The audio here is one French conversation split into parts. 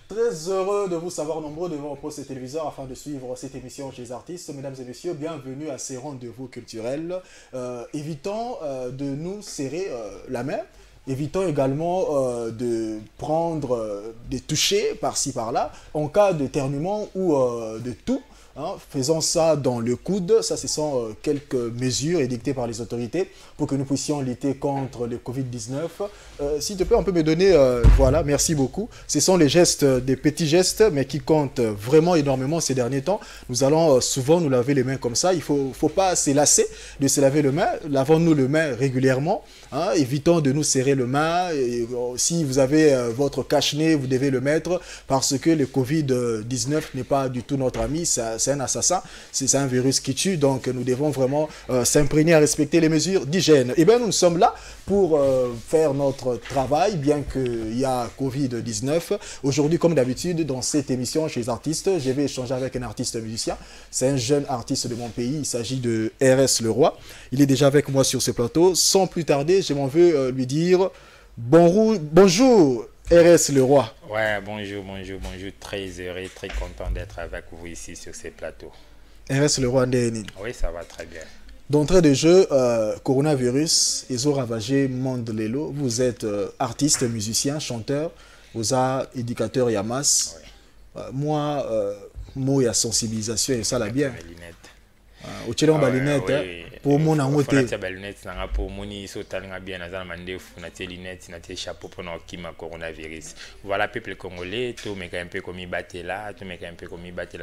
Très heureux de vous savoir nombreux devant vos postes téléviseurs afin de suivre cette émission chez les artistes. Mesdames et messieurs, bienvenue à ces rendez-vous culturels. Évitons de nous serrer la main. Évitons également de prendre des touchés par-ci par-là en cas d'éternuement ou de toux. Hein, faisons ça dans le coude. Ça, ce sont quelques mesures édictées par les autorités pour que nous puissions lutter contre le Covid-19. S'il te plaît, on peut me donner... voilà, merci beaucoup. Ce sont les gestes, des petits gestes, mais qui comptent vraiment énormément ces derniers temps. Nous allons souvent nous laver les mains comme ça. Il ne faut pas se lasser de se laver les mains. Lavons-nous les mains régulièrement. Hein, évitons de nous serrer les mains. Et, si vous avez votre cache-nez, vous devez le mettre parce que le Covid-19 n'est pas du tout notre ami. C'est un assassin, c'est un virus qui tue, donc nous devons vraiment s'imprégner à respecter les mesures d'hygiène. Et bien nous sommes là pour faire notre travail, bien qu'il y a Covid-19. Aujourd'hui, comme d'habitude, dans cette émission chez les artistes, je vais échanger avec un artiste musicien. C'est un jeune artiste de mon pays, il s'agit de RS Le Roi. Il est déjà avec moi sur ce plateau. Sans plus tarder, je m'en veux lui dire bonjour RS Le Roi. Ouais, bonjour. Très heureux, très content d'être avec vous ici sur ces plateaux. RS Le Roi Ndéni. Oui, ça va très bien. D'entrée de jeu, coronavirus, ils ont ravagé le monde de l'élo. Vous êtes artiste, musicien, chanteur, vous êtes éducateur Yamas. Oui. Moi, moi, il y a sensibilisation et ça l'a bien. Au Tchélon Balinette, pour mon amour. Pour mon bien, chapeau pour notre coronavirus. Voilà, peuple congolais, tout mais un peu comme il battait là,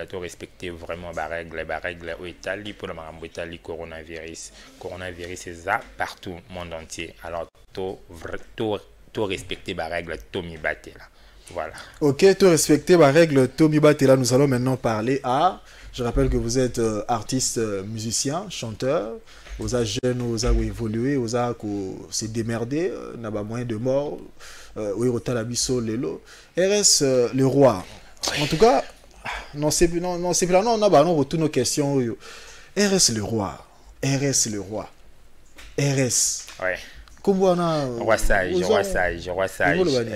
tout respecter vraiment les règles au Italie pour le coronavirus. Coronavirus, c'est ça partout, monde entier. Alors, tout respecter les règles, tout me battait là. Voilà. Ok, tout respecter les règles, tout me battait là. Nous allons maintenant parler à... Je rappelle que vous êtes artiste, musicien, chanteur. Vous êtes jeune, vous avez évolué, vous avez se démerder, n'a pas moyen de mort. Oui, au Talabiso, Lelo. RS Le Roi. En tout cas, non, c'est plus non, on a retourné nos questions. RS Le Roi. RS Le Roi. RS. Ouais. Comment on a. Roi sage.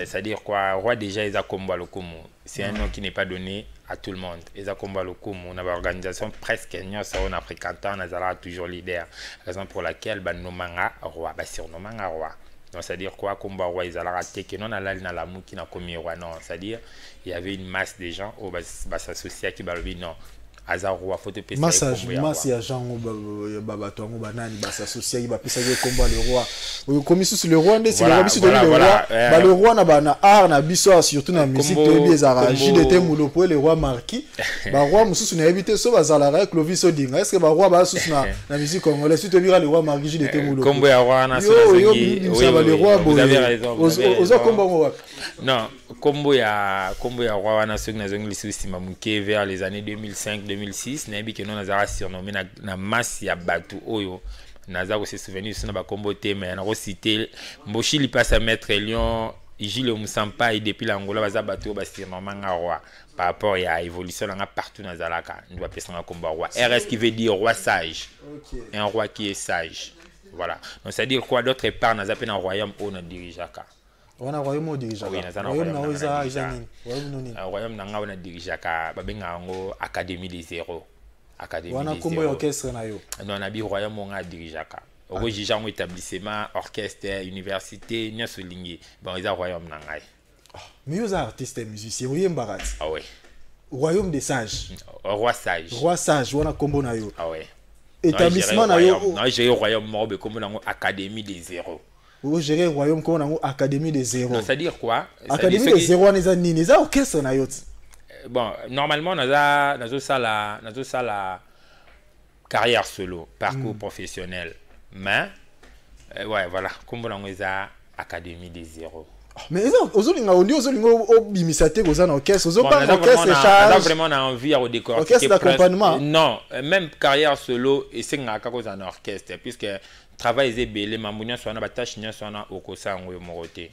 C'est-à-dire quoi? Roi déjà, ils ont combat le Komo. C'est un nom qui n'est pas donné à tout le monde. Ils ont combat le Komo. On a une organisation presque on a fréquenté, on a toujours leader. Raison pour laquelle nous manga roi, surnommé roi. Donc c'est-à-dire quoi? Combat roi, ils ont raté que non à la mou qui n'a commis roi. Non, c'est-à-dire il y avait une masse de gens au s'associer qui balbi non. Azarwa faut te pesa massage ya Jean baba to ngo banani ba s'associer ba pesa ye combat le roi o comme sous le roi ndesi le biso le roi ba le roi na bana art na biso surtout na musique to biezara JDT mulo pour le roi marquis ba roi mususu na habité so bazala avec Clovis Odinga est-ce que ba roi ba susu na musique congolaise surtout bira le roi marquis JDT mulo combo ya roi na oui le roi vous avez raison ozo combo non combo ya roi wana soki na zongi lisusi mamuke vers les années 2005-2006 nayebi ke non nazara surnommé na masse ya batu oyo naza ko se souvenir sur na ba combo tema na ko citer Mboshi Lipasa Maître Lion Gilles Musampa et depuis l'Angola baza batu ba surnommé nga roi par rapport à évolution là partout na zalaka on doit penser na combo roi RS qui veut dire roi sage. Un roi qui est sage, voilà. Donc c'est à dire quoi d'autre part naza pe na royaume on dirigeaka. On a royaume dirigé. Oui, royaume nanga on a dirigé ka babenga ngo académie des zéros. Académie des zéros. On a orchestre na yo. Non, on a bi royaume on a dirigé ka. Au jijango établissement, orchestre, université, nya solingi. Bon, ils a royaume nanga. Mais vous êtes artiste et musicien, vous êtes barat. Ah oui. Royaume des sages. Roi sage. Roi sage, on a combo na yo. Ah oui. Établissement na yo. Non, j'ai royaume morbe comme nango académie des zéros. Vous gérez royaume comme on a académie des zéros. C'est-à-dire quoi? Académie des zéros on a ni ça orchestre na yo. Bon, normalement nazo ça la carrière solo, parcours professionnel. Mais ouais, voilà, comme on a académie des zéros. Mais aux bimisate aux orchestre, aux orchestre vraiment envie à décorer. Orchestre d'accompagnement. Non, même carrière solo et c'est un orchestre puisque travail est belé mamounia soit na batache nya soit na okosa ngwe moroté.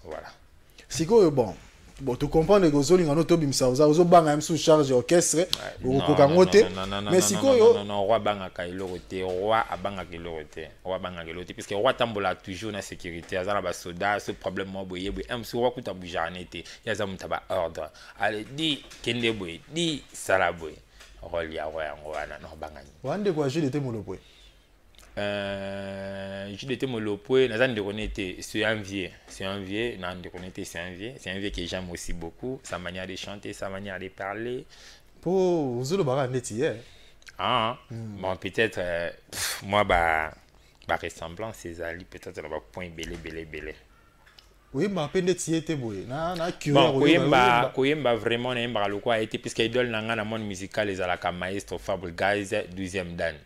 Voilà. C'est quoi bon. bon tu comprends les gozoli ngano to bimsa ozo banga même sous charge orchestre ou kokangote mais sikoyo non roi banga ka ilorote roi abanga ke ilorote roi banga ke ilorote parce que roi tambola toujours na sécurité azana ba soda ce problème mo boye boye am so roi kuta bujanete ya za mutaba ordre allez di kende boye di sala boye roi ya roi ngwana no banga wande kwa jile te molopwe je l'étais molopwe na zande connaître c'est un vieux nan de connaître c'est un vieux que j'aime aussi beaucoup sa manière de chanter sa manière de parler pour zolo bara neti ah bon peut-être moi ba ressemblance c'est ali peut-être là ba point belé oui ma peine neti était boy na bon koyemba vraiment na mbara lokwa a été puisque idole nanga na monde musical les ala ka maestro Fable guys 12e dan.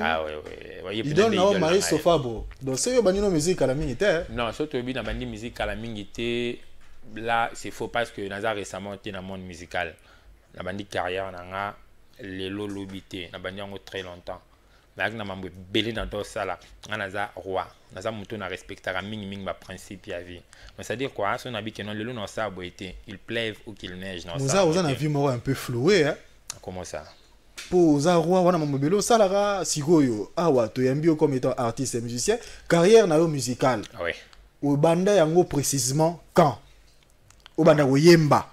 Ah ouais. Il donne un maestro Fabo. Donc c'est une musique à la minute. Non, surtout bien na musique à la minute. Là, c'est faux parce que Nazar récemment était dans le monde musical. La bandi carrière nanga les lobité. Na bandi en très longtemps. Mais avec na mambo belé dans tout ça là. Nazar roi. Nazar muto na respecter mingi ba principe ya vie. Mais ça dire quoi? Si on habite que non le loup non ça été. Il pleuve ou qu'il neige non ça. Vous en avez vu moi un peu floué hein. Comment ça? Pour Zarwa wana mamobelo salara sikoyo awa to yambio comme étant artiste et musicien carrière na yo musicale oui au banda yango précisément quand au banda yemba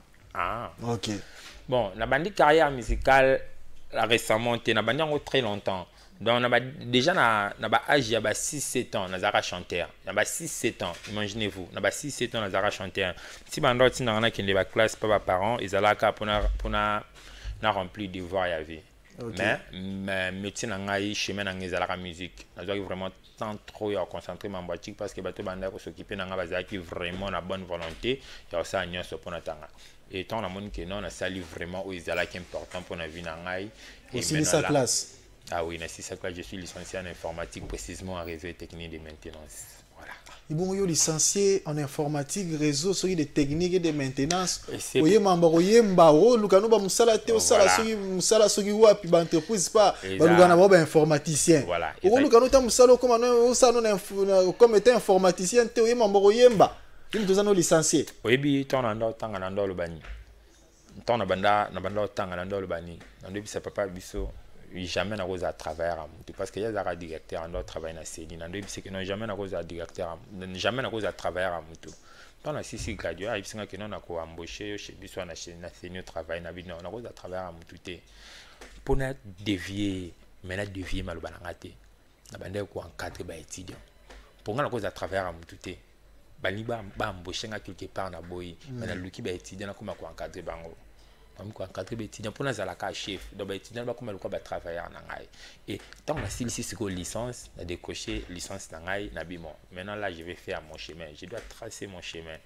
OK bon la bandi carrière musicale récemment na bandi yango très longtemps donc on a déjà na âge ya 6-7 ans nazara chanteur na 6-7 ans imaginez-vous na 6-7 ans nazara chanteur si banda tina na kende ba classe pas parents ils alaka pona na rempli devoir ya vie. Okay. Mais métier n'angai chemin n'angai la musique. Je dois vraiment tant trop y concentrer ma boîte parce que bateau banda pour s'occuper n'anga bazaki qui vraiment la bonne volonté y a ça agnon sur pour natanga. Et tant la monde que non on a sali vraiment où ils allaient qui important pour la vie n'angai. Aussi sa classe. Ah oui, c'est ça que je suis licencié en informatique précisément en réseau et technique de maintenance. Voilà. Et bon, yo licencié en informatique, réseau, sur des techniques de maintenance. Oye mamba oye mbao, lukano ba musala te osala soki musala soki wapi ba entreprise pas ba lukana ba informaticien. Voilà. O lukano ta musala comme osala comme étant informaticien te oye mamba oye mba. Ils nous ont licencié. Oui, bi tona ndo tanga na ndo lobani. Tona banda na banda tanga na ndo lobani. Ndo bi sa papa biso jamais na cause à travers parce que y a des directeurs en doit travailler na CENI na c'est que non jamais na cause à directeur jamais na cause à travers mutu dans la sisi gradué il singa que non na ko embaucher chez biso na CENI travail na bino na cause à travers mutu te pour na dévier mais na dévier maloba na ngate na bande ko encadrer ba étudiant pour na cause à travers mutu te bali ba embaucher nga quelque part na boy mais na luki ba étudiant na kuma ko encadrer bango ko encadrer ba étudiant pour na zala ka chef donc ba étudiant ba kuma ko ba travailler na ngai et tant la si c'est licence na décocher licence na ngai na bimo maintenant là je vais faire mon chemin je dois tracer mon chemin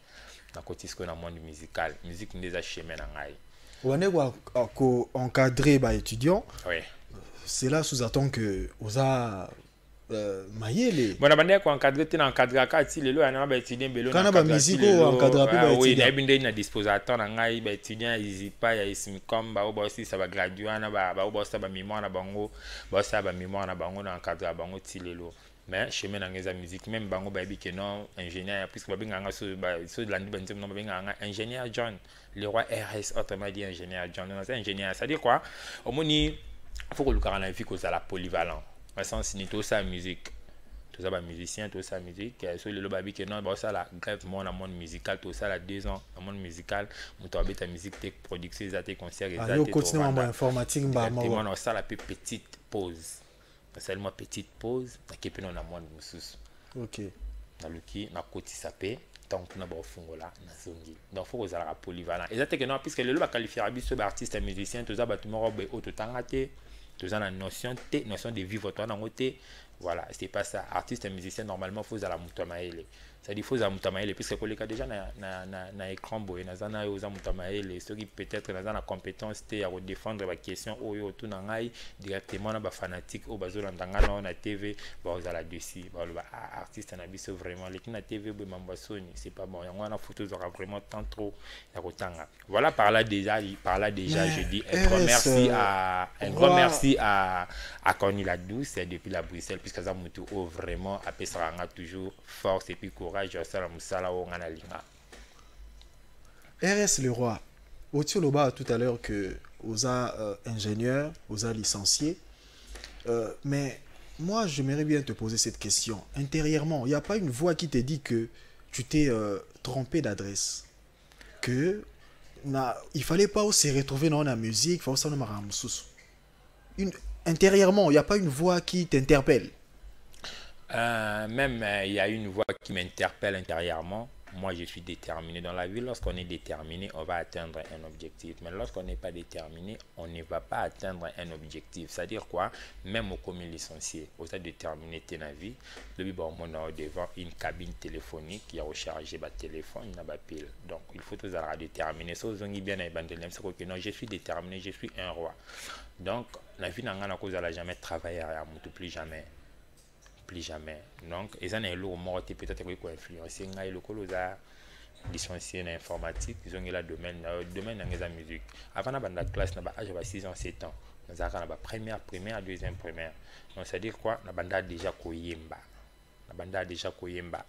na côté ce qu'on a monde musical musique ndeza chemin na ngai on est ko encadrer ba étudiant oui c'est là sous-attend que oza mayele bon abandé ko encadrer te na encadrer ka ti lelo ana ba étudiant belo na ba musique ko encadrer ba étudiant oui na binde na disposition na ngai ba étudiant izipa ya ismicom ba obo aussi ça va graduer na ba obo ça ba mémoire na bango ba ça ba mémoire na bango na encadrer bango ti lelo mais chemin na ngeza musique même bango ba bi que non ingénieur puisque ba binga so de landi ba ntim no ba binga ingénieur John le roi RS autrement dit ingénieur John non c'est ingénieur ça dit quoi au moni faut que le carana vie que ça la polyvalent dans sens ni tout ça musique tout ça ba musicien tout ça musique sur le babi que non ba ça la grève mon monde musical tout ça la 2 ans dans monde musical muto abeta musique tech production des concerts et yo continue en informatique ba moi ça la petite pause seulement petite pause na kepe non na monde mususu OK na luki na koti sapé donc na ba fungola na zongi donc faut que ça la polyvalent exactement que non puisque le ba qualifier biso ba artiste musicien tout ça ba tout moro be auto tangate tout ça la notion de vivre toi dans côté voilà c'est pas ça artiste et musicien normalement faut à la mutamaele ça dit faut à mutamaele puisque les cas déjà na écran boy na zana aux mutamaele ceux qui peut-être na zana compétence té à défendre la question oyo tout na ngai directement na ba fanatique au bazo ndanga na TV ba aux la dessus ba artiste na biso vraiment les na TV be mambasoni c'est pas bon yango na photo aura vraiment tant trop ya kotanga voilà par là déjà je dis un grand merci à Conny la douce depuis la Bruxelles puisque ça mutu vraiment a pesaranga toujours force et puis courage ça la musala o ngana linga RS le roi. Au-dessus Loba tout à l'heure que Osa ingénieur, Osa licencié. Mais moi, j'aimerais bien te poser cette question. Intérieurement, il n'y a pas une voix qui te dit que tu t'es trompé d'adresse. Que il fallait pas se retrouver dans la musique, il fallait ça intérieurement, il n'y a pas une voix qui t'interpelle. Même il y a une voix qui m'interpelle intérieurement. Moi, je suis déterminé dans la vie. Lorsqu'on est déterminé, on va atteindre un objectif. Mais lorsqu'on n'est pas déterminé, on ne va pas atteindre un objectif. C'est-à-dire quoi? Même au commis licencié, on a déterminé ta vie. Depuis, bon, on est devant une cabine téléphonique qui a rechargé ma téléphone, il n'a pas pile. Donc, il faut tous avoir déterminé. Ça, vous avez bien abandonné. C'est que non, je suis déterminé, je suis un roi. Donc, la vie n'a pas jamais travaillé à tout, plus jamais. Plus jamais. Donc, ils ont un lourd mort, peut-être qu'ils ont influencé. Ils ont licencié en informatique, ils ont le domaine de la musique. Avant la classe, j'avais 6 ans, 7 ans. Nous avons la première, deuxième primaire. Donc, c'est-à-dire quoi? La bande a déjà koyemba.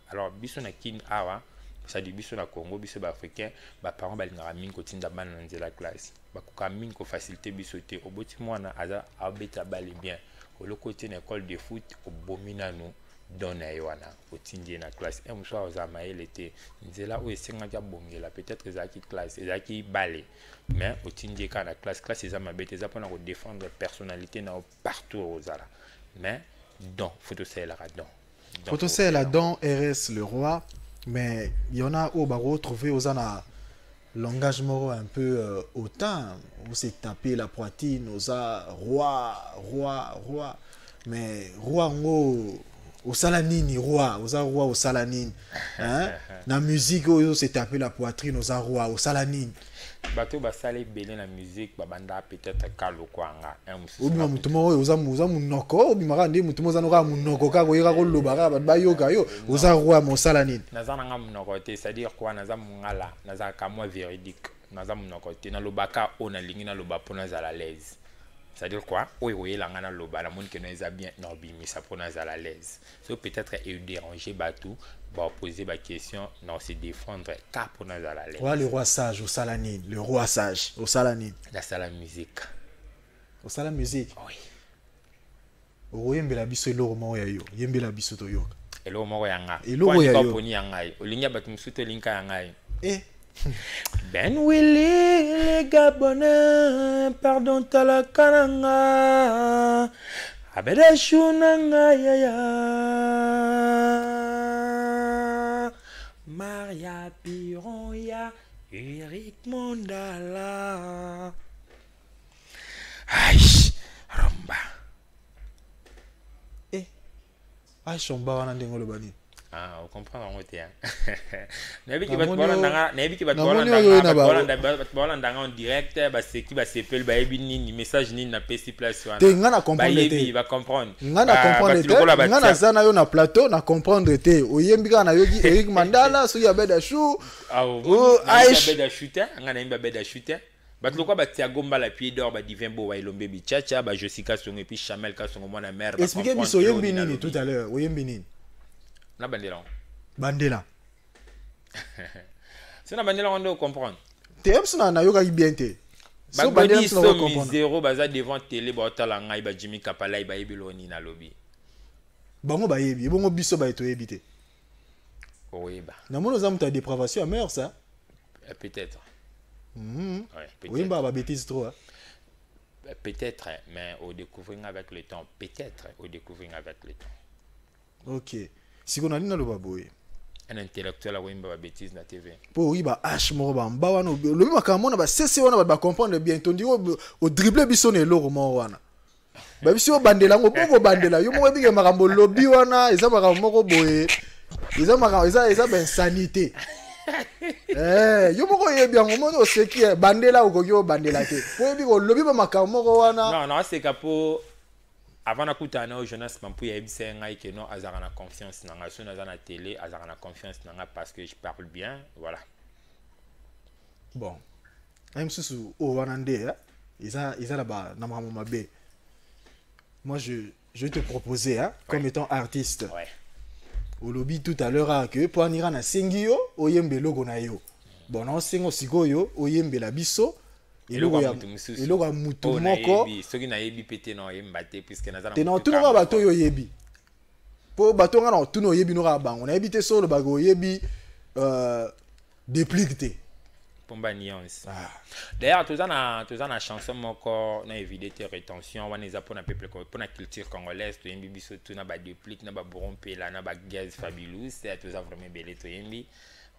Alors, biso na kin awa, c'est-à-dire biso na Congo, biso ba africain, ba parents ba linga mingi ko tinda bana dans la classe. Ba ko mingi ko faciliter biso te. Oboti mwana aza abeta bali bien. Au côté d'une école de foot, au Bominano, donne à Yoana, au Tindie na classe. Et monsieur Ozamae l'été, nous là où est Sengaja Bongela, peut-être que Zaki classe, Zaki balé. Mais au Tindie quand la classe, c'est ça ma bête, c'est pour nous défendre la personnalité partout aux Zara. Mais, donc, faut se la don. Faut se la don, RS le roi, mais il y en a où bah retrouver aux Zana. L'engagement un peu autant, on s'est tapé la poitrine, on a roi, mais roi au salanini, roi au salanine, hein? La musique, on s'est tapé la poitrine, on a roi au salanine. Bateau ba salé belé la musique, babanda peut-être kalo kwanga. Obi mutumo oza munoko, obi marande mutumo za noka munoko ka koyeka ko lobaka ba yoka yo, oza roi mo salanine. Nazana nga munoko te, c'est-à-dire quoi naza mungala, naza ka moi véridique. Naza munoko te na lobaka o na lingi na loba pona za la l'aise. C'est-à-dire quoi? Oui, la ngana loba la monde que nous a bien norbi mais ça pona za la l'aise. So peut-être déranger batou. Bah, poser ma question, non, c'est défendre car pour nous à la lettre. Le roi sage au salanine, le roi sage au salanine. Dans la musique. Au salam musique. Oui. Au yembela biso lo mo ya yo, yembela biso to yo. Elo mo yanga. Elo mo ya yo. Poni yanga. Olinya batum suto linka yanga. Ben Willy les Gabonais, pardon tala kananga. Abeda shunanga ya. Maria Pironya, Eric Mondala. Aïe, Romba. Aïe, Chomba, on a des bani. Ah, on comprend en côté. N'habit qui va te voir en direct, c'est qui va s'appeler, bah, ni message ni na PC place. Ngana comprendre. Il va comprendre. Ngana comprendre. Ngana zana yo na plateau na comprendre te. Oyembika na yogi Eric Mandala, so ya beda chou. Ah, Aïe. Beda shooter, ngana imba beda shooter. Batlo ba Thiago Mbala pied d'or ba divin bo wa ilombe bi chacha ba Jessica Songo et puis Chamel ka songo mwana mère. Expliquez biso yembi nini tout à l'heure, oyembi nini. Na bandela. Bandela. C'est na bandela on doit comprendre. TM sona na yoka bien te. So bandela sona comprendre. Zéro baza devant télé ba otala ngai ba Jimmy Kapala ba yebeloni na lobby. Bango ba yebi, bongo biso ba eto yebite. Oui ba. Na mono za muta dépravation à mère ça. Peut-être. Ouais, peut-être. Oui, bah bêtise trop. Hein. Peut-être, mais au découvrir avec le temps. Peut-être au découvrir avec le temps. Ok. Si on a dit dans le baboué. Un intellectuel a une bêtise na TV. Pour oui bah H mort bah mbawano. Le même quand on a cessé on va comprendre bien. On dit au dribbler bison et l'eau mort wana. Bah bisi au bandela ngo bongo bandela. Yo mo bi makambo lobby wana. Eza makambo ko boye. Eza makambo eza ben sanité. Yo moko yebi ngo mo seki bandela ukokyo bandela te. Ko yebi ko lobby ba makambo ko wana. Non, c'est capo. Avant d'écouter au jeunesse, je suis que non, azarana confiance dans la télé, azarana confiance parce que je parle bien, voilà. Bon, même si au Wanande, ils ont là-bas, moi je vais te proposer, comme étant artiste. Ouais. Au lobby tout à l'heure que pour en à Sengio, au Yembe logo na yo. bon non sengo sikoyo oyembela biso eloko ya mutu moko soki na yebi pété non yemba te puisque na za te non tuno bato yo yebi po bato nga na tuno yebi no ka bango na yebi te solo bago yebi déplique te pomba nuance d'ailleurs tout ça na chanson moko na éviter tes rétention wana eza pona peuple pour na culture congolaise to yembi biso tout na ba déplique na ba borompela na ba gaz fabulous c'est tout ça vraiment belé to yembi.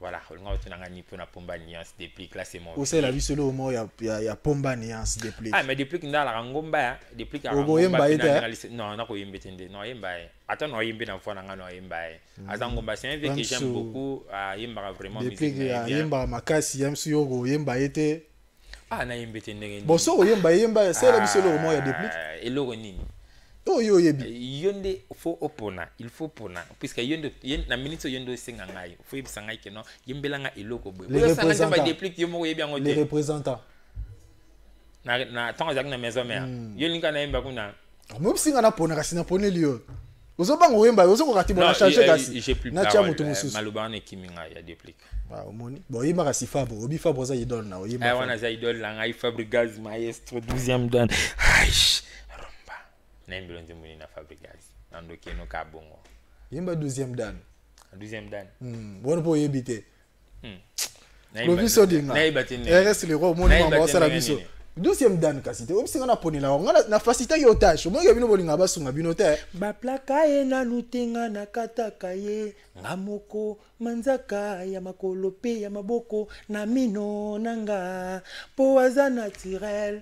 Voilà, on a un peu de pomba nuance déplique là c'est mon. Où c'est la vie solo au moins il y a pomba nuance déplique. Ah mais déplique dans la rangomba, déplique à rangomba. Non, non yembe tende, non yemba. Attends non yembe dans fois na no yemba. Azangomba c'est un vieux que j'aime beaucoup, yemba vraiment musique. Déplique yemba makasi yamsu yogo yemba ete. Ah na yembe tende. Bon so yemba c'est la vie solo au moins il y a déplique. Et logo nini. Oh yo yebi. Yonde faut opona, il faut pona puisque yonde na minute yonde senga ngai. Faut yebisa ngai ke non yembelanga eloko boy. Les représentants. Les représentants. Na tant na maison mère. Yolinga na yemba kuna. Mo bisinga na pona kasi na poneli yo. Ozoba ngoyemba ozoko kati bona changer kasi. Na tia mutu mususu. Maloba na kiminga ya déplique. Ba omoni. Bon yemba kasi Fabre, obi Fabre za idole na oyemba. Ah wana za idole la ngai Fabre Gaz maestro 12e dan. Aish. Nembilo nzemuni na Fabregas nandoke no ka bongo yemba 12e dan 12e dan bon po yebite proviso dinga reste le roi moni mamba sala biso 12e dan kasi te obisinga na ponela ngana na facilité yo tâche mo ngi bino bolinga basunga bino te ba plaka ye na nutenga na kataka ye ngamoko manzaka ya makolo pe ya maboko na mino nanga po aza naturel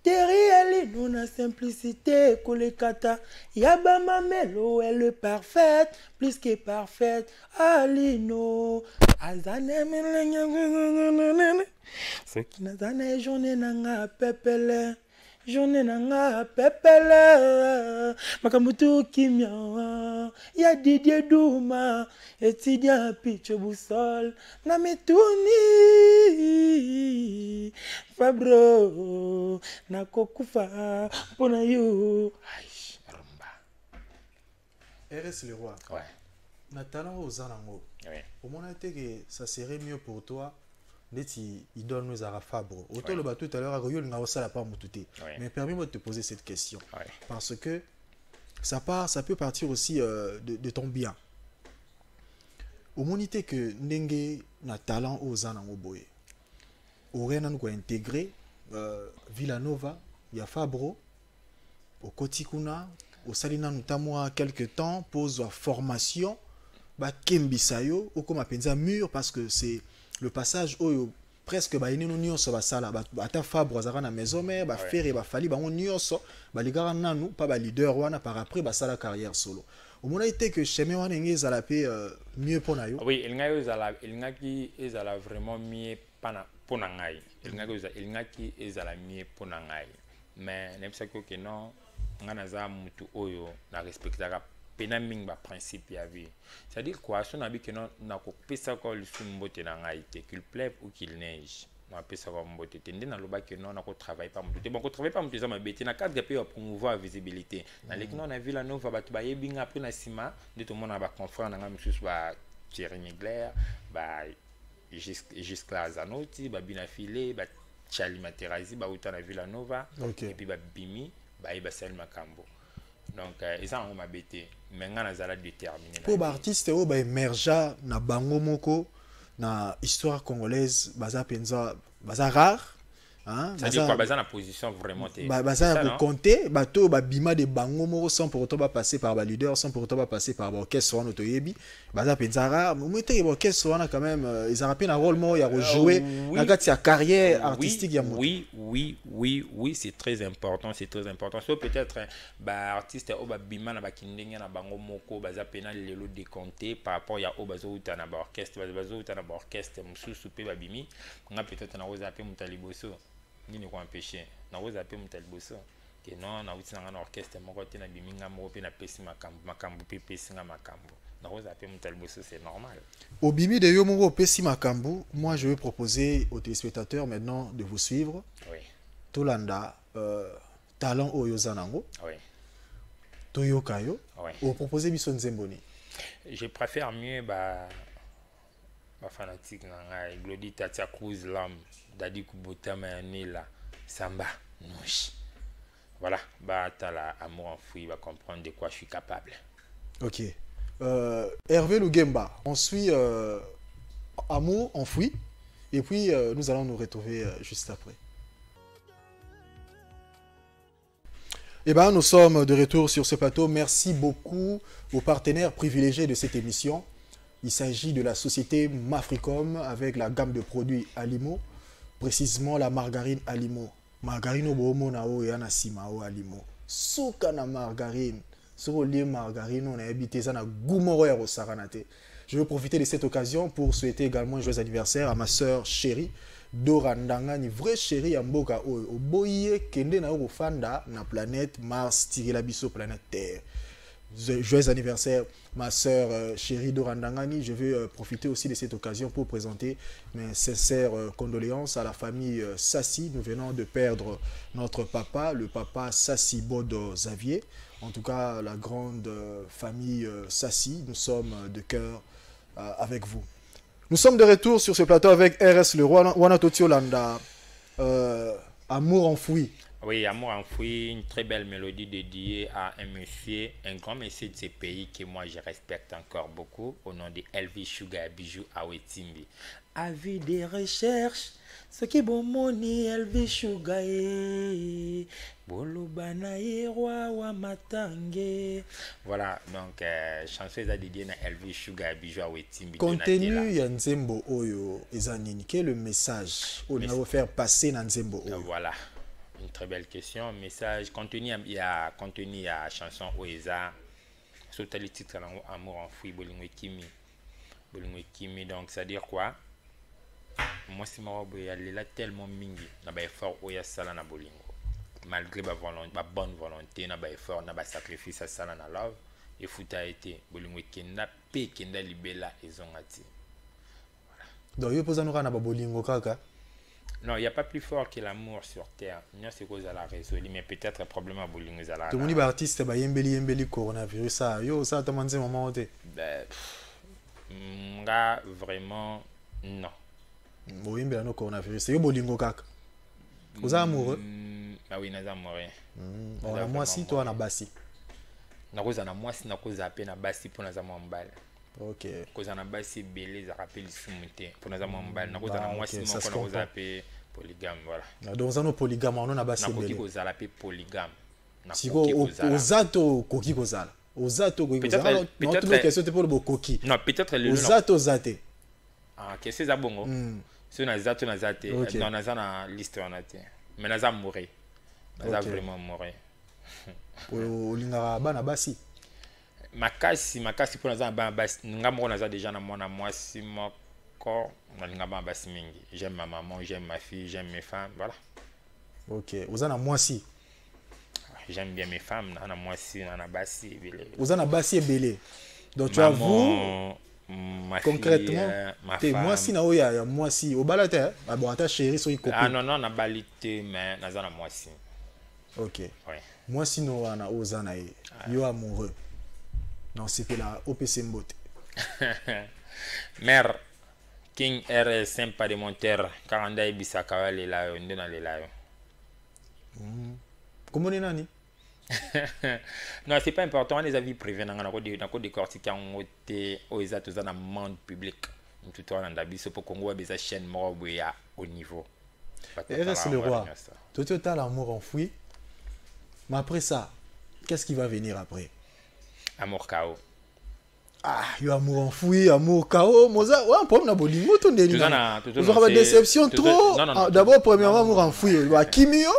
Derrière nous la simplicité kolekata yaba mamelo elle est parfaite plus que parfaite alino azane melenge ce qui nazana journée nanga pepele journée nanga pepele makamutu kimia ya Didier Douma étudiant picho boussole na mituni Fabro na kokufa pona yo aish rumba RS le roi ouais na talent aux anango ouais au moins que ça serait mieux pour toi d'être idole nous à Fabro autant le bateau tout à l'heure yo nga osala pas mututé mais permets-moi de te poser cette question parce que ça peut partir aussi de ton bien au monité que ndenge na talent aux anango boye aurait nous intégrer Villanova ya Fabro au Kotikuna au Salina notamment quelque temps pose formation ba kembisayo au comme apenza mur parce que c'est le passage où presque ba ine no nyonso ba sala ba ata Fabro azaka na maison mère ba faire ba fali ba nyonso ba ligara nanu pas ba leader wana par après ba sala carrière solo au moment été que chemin wana ngeza la paix mieux pour na yo oui il ngaki ezala vraiment mieux pana pona ngai il ngaki ezala mieux pona ngai mais nebisa ko que non ngana za mutu oyo na respectaka pena ming ba principe ya vie c'est-à-dire quoi son abi que non na ko pesa ko le sumbote na ngai te qu'il pleuve ou qu'il neige na pesa ko mbote te ndena loba que non na ko travailler pas mutu te bon ko travailler pas mutu za mabeti na cadre pe ya promouvoir visibilité na leki non na Villanova batu ba yebinga après na sima de tout monde ba confrère na ngam susu ba Thierry Mugler ba jusqu'à Zanotti ba binafile ba Charlie Materazzi ba uta na Villanova et puis ba Bimi ba Sel Makambo donc ils ont ma bête mais ngana zala déterminé pour artiste o ba émerger na bango moko na histoire congolaise baza penza baza rare hein ça dit quoi baza na position vraiment baza ko compter bato ba bima de bango moko sans pour autant pas passer par ba leader sans pour autant pas passer par orchestre wana toyebi baza penza rare mais te orchestre wana quand même ils ont rappelé un rôle mo ya rejouer na kati ya carrière artistique ya mo oui c'est très important so peut-être ba artiste o ba bima na ba kindenge na bango moko baza pena lelo décompté par rapport ya o bazo uta na ba orchestre bazo uta na ba orchestre mususu pe ba bimi nga peut-être na oza pe mutaliboso nini ko empêcher na oza pe mutaliboso que non na uti na orchestre moko te na biminga moko pe na pesi makambo pe pesi nga makambo na oza pe mutaliboso c'est normal au bimi de yo moko pesi makambo moi je vais proposer aux téléspectateurs maintenant de vous suivre oui tolanda talent oyo zanango oui toyoka yo oui au proposer biso nzemboni je préfère mieux pas fanatique nanga Glody Tatia Cruz Lam Dadi Kubotama Yanela Samba Nouchi. Voilà, bah t'as la amour enfoui, va comprendre de quoi je suis capable. Ok. Hervé Lugemba, on suit Amour enfoui et puis nous allons nous retrouver juste après. Eh bien, nous sommes de retour sur ce plateau. Merci beaucoup aux partenaires privilégiés de cette émission. Il s'agit de la société Mafricom avec la gamme de produits Alimo, précisément la margarine Alimo. Margarine au bomo na o ya na sima o Alimo. Souka na margarine. Sur le margarine, on a habité ça na goumoro ya rosaranate. Je veux profiter de cette occasion pour souhaiter également un joyeux anniversaire à ma sœur chérie Dora Ndangani, vraie chérie ya mboka oyo. Oboye kende na oko fanda na planète Mars tiré la biso planète Terre. Joyeux anniversaire, ma sœur chérie Dora Ndangani. Je veux profiter aussi de cette occasion pour présenter mes sincères condoléances à la famille Sassi. Nous venons de perdre notre papa, le papa Sassi Bodo Xavier. En tout cas, la grande famille Sassi, nous sommes de cœur avec vous. Nous sommes de retour sur ce plateau avec RS le roi Wanatotio Landa. Amour enfoui. Oui, Amour enfoui, une très belle mélodie dédiée à un monsieur, un grand monsieur de ce pays que moi je respecte encore beaucoup, au nom de Elvis Sugar Bijou Awetimbi. Avis des recherches, ce qui est bon moni Elvis Sugar Bolobana roi wa matange. Voilà, donc chanson dédiée à Elvis Sugar Bijou Awetimbi. Contenu ya Nzembo Oyo ezanini, quel est le message on va faire passer dans Nzembo Oyo? Voilà. Une très belle question. Message contenu, il y a contenu, il y a chanson Oeza. Surtout le titre Amour enfoui, Bolingo Kimi. Donc, ça veut dire quoi? Moi, c'est ma il y a là tellement mingi. Na ba effort Oya sala na Bolingo. Malgré ma bonne volonté, na ba effort, na ba sacrifice à sala na love. Et fouta été Bolingo Kenda pe Kenda libela ezongati. Voilà. Donc, il y a pas de Bolingo kaka. Non, il n'y a pas plus fort que l'amour sur terre. Non, c'est cause à la résolu, mais peut-être un problème à Bolingo Zala. Tout le monde est artiste, bah yembeli coronavirus ça. Yo ça t'as demandé moment où nga vraiment non. Bon yembeli no coronavirus. Yo Bolingo kaka. Vous amoureux? Ah oui, nous amoureux. On moi si toi na basi. Na cause na moi si na cause appel na basi pour nous amour mbal. Ok. Cause na basi belé ça rappelle sumuté pour nous amour mbal. Na cause na moi si mon cause appel polygame, voilà. Donc, on a polygame, on a bassé. On a polygame. Si aux ato koki kozala. Aux ato koki kozala. Peut-être la question pour le koki. Non, peut-être le aux ato zate. Ah, qu'est-ce que c'est bongo? Si on a zato na zate, dans na liste on a été. Mais na za mourir. Na za vraiment mourir. Au lingara bana basi. Makasi pour na za bana basi. Ngamo na za déjà na moi si moi. J'aime ma maman, j'aime ma fille, j'aime mes femmes, voilà. Ok, vous en avez moi si. J'aime bien mes femmes, on a moi si, on a bassi. Vous en avez bassi et belé. Donc tu avoues concrètement, ma femme. Moi si na oya moi si au balate, bon ta chérie so copine. Ah non non, na balité mais na za moi si. Ok. Ouais. Moi si no ana ozana e. Yo amoureux. Non, c'était la OPC Mbote. Mère King R sympa de monteur, Karanda Ibisaka les layo, ndena les layo. Comment on est nani? Non, c'est pas important, les avis privés, on a décortiqué en côté aux états dans le monde public. Tout le temps, on a dit pour Congo, des chaînes morts au niveau. RS le roi. Tout le temps, l'amour enfoui. Mais après ça, qu'est-ce qui va venir après? Amour KO. Ah, il y a amour enfoui, amour KO, Moza, ouais, un problème na bolingo, tout n'est pas. Vous aurez une déception trop. D'abord, premièrement, amour enfoui, Kimio.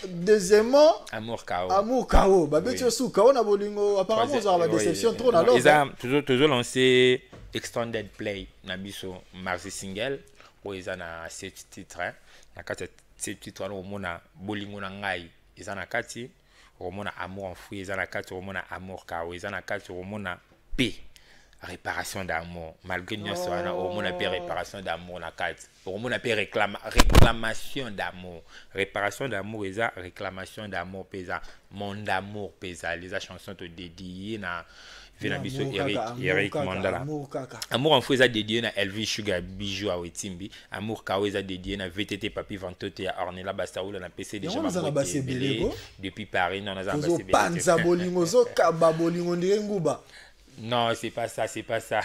Deuxièmement, amour KO. Amour KO. Bah, tu sous KO na bolingo. Apparemment, vous aurez une déception trop. Ils ont toujours lancé Extended Play, Nabiso, Marzi Single, où ils ont 7 titres. Na 7 titres, on a bolingo na ngai. Ils ont 4 on a amour enfoui, ils ont 4 on a amour KO, ils ont 4 on a P, réparation d'amour. Malgré nous, on a P, réparation d'amour. On a P, réclamation d'amour. Réparation d'amour, et réclamation d'amour, pesa. Mon d'amour, pesa. Les chansons te dédiées, Vena biso Eric Mandala. Amour en fou eza dédié na Elvis Sugar Bijou a Wetimbi. Amour Kao eza dédié na VTT Papi Vantote à Ornella Bastaoula na PC déjà depuis Paris. Non, non, c'est pas ça, c'est pas ça.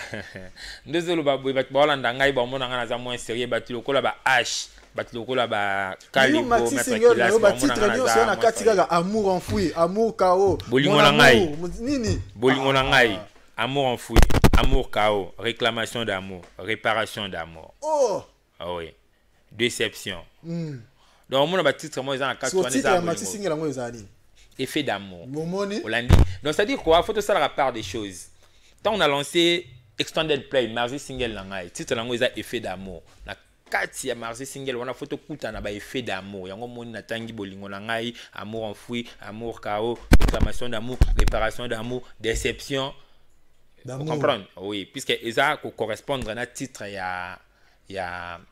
Désolé, ngai ba mona ngana za moins sérieux batu lokola ba H, batu lokola ba Calibo, amour enfoui, amour Kao. Bolingo na ngai. Nini? Bolingo na ngai. Amour enfoui, amour Kao, réclamation d'amour, réparation d'amour. Oh. Ah oui. Déception. Donc on a ba titre moi za na 4 effet d'amour. Donc ça dit quoi? Faut tout ça la part des choses. Quand on a lancé Extended Play, Marzi Single Langai, titre lango eza effet d'amour. Na kati ya Marzi Single, on a photo kuta na ba effet d'amour. Yango moni na tangi bolingo langai, amour enfoui, amour Kao, réclamation d'amour, réparation d'amour, déception. Vous comprenez? Oui, puisque eza ko correspondre na titre ya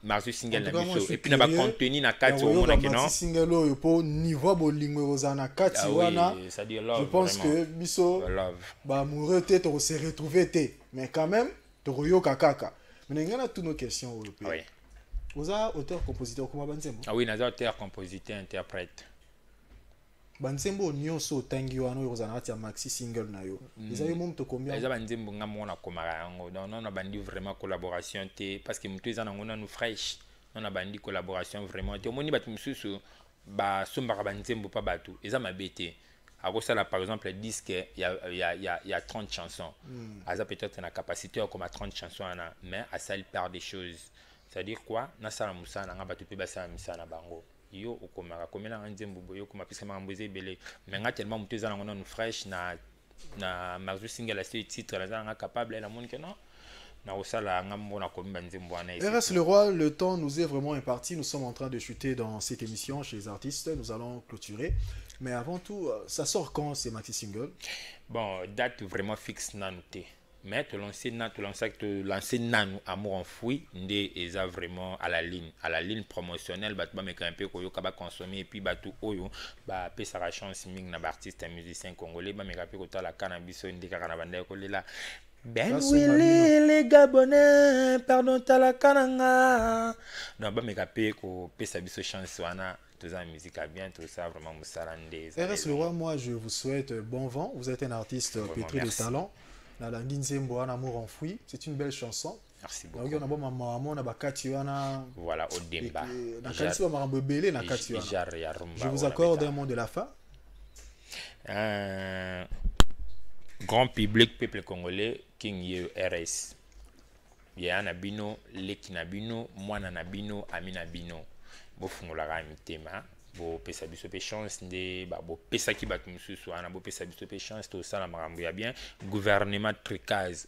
Marzi Single na biso. Et puis na ba contenu na kati au mona que non. Marzi Single oyo po niveau bolingo ozana kati wana. Je pense que biso ba amoureux te to se retrouver te, mais quand même to yoka kaka. Mais ngana toutes nos questions européennes. Oui. Oza auteur compositeur comment banzembo? Ah oui, naza auteur compositeur interprète. Banzembo nyonso tangi wana oyo ozana kati ya maxi single na yo. Eza yo mom to combien? Eza banzembo nga mona komara yango. Donc on a bandi vraiment collaboration te parce que mutu eza ngona nous fraîche. On a bandi collaboration vraiment te. Omoni batu mususu ba sombaka banzembo pa batu. Eza mabete. Là, par exemple, le disque, il y a 30 chansons. Aza peut-être une capacité comme à 30 chansons, mais à ça, il perd des choses. C'est-à-dire quoi? Na sala musana, nga batu pe basa musana bango. Yo okomaka komela nzembo yo koma pisa mamboze belé. Mais nga tellement mutu za ngona nous fraîche na Marzi Single la titre la nga capable la monde que non. RS Le Roi, le temps nous est vraiment imparti. Nous sommes en train de chuter dans cette émission chez les artistes. Nous allons clôturer. Mais avant tout, ça sort quand ces maxi singles? Bon, date vraiment fixe nanouté. Mais te lancer nanou amour enfoui, ndé eza vraiment à la ligne promotionnelle. Batba me un peu koyo kaba consommer et puis batu oyo ba pe sa chance ming na artiste musicien congolais ba me rapé ko la cannabis ndé kana banda ko lela. Ben oui les Gabonais, pardon tala kananga. Non ba me rapé ko pe sa biso chance wana. Tout ça musique à bien, tout ça vraiment moussalandé. RS Le Roi, moi je vous souhaite bon vent. Vous êtes un artiste pétri de talent. La Nginzembo un amour enfoui, c'est une belle chanson. Merci beaucoup. Voilà, au débat. Je vous accorde un mot de la fin. Grand public, peuple congolais, King Ye RS. Y'a Nabino, Leki Nabino, Mwana Nabino, Ami Nabino. Bo fungola mitema. Bo pesa biso pe chance de ba bo pesa ki bat mususu ana bo pesa biso pe chance to ça la marambo ya bien gouvernement tricage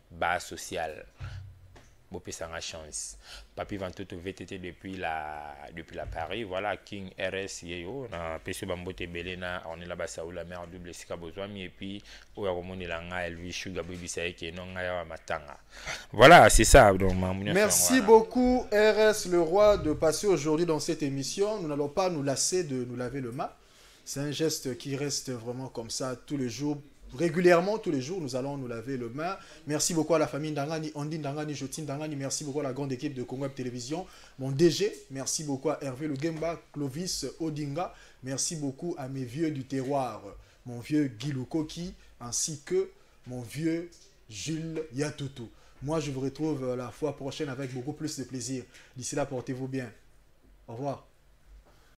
bas social bo pesa nga chance papi vantoto VTT depuis la Paris voilà King RS yeyo na peso bambote belé na on est là bas Saoula mère double sika bozwami et puis oya komoni la nga Elvis Sugar Baby saike non nga ya matanga voilà c'est ça donc merci beaucoup RS Le Roi de passer aujourd'hui dans cette émission. Nous n'allons pas nous lasser de nous laver le main. C'est un geste qui reste vraiment comme ça tous les jours. Régulièrement, tous les jours, nous allons nous laver le main. Merci beaucoup à la famille Ndangani, Ondine Ndangani, Jotine Ndangani. Merci beaucoup à la grande équipe de Congo Web Télévision. Mon DG, merci beaucoup à Hervé Lugemba, Clovis Odinga. Merci beaucoup à mes vieux du terroir, mon vieux Guy Lukoki, ainsi que mon vieux Jules Yatutu. Moi, je vous retrouve la fois prochaine avec beaucoup plus de plaisir. D'ici là, portez-vous bien. Au revoir.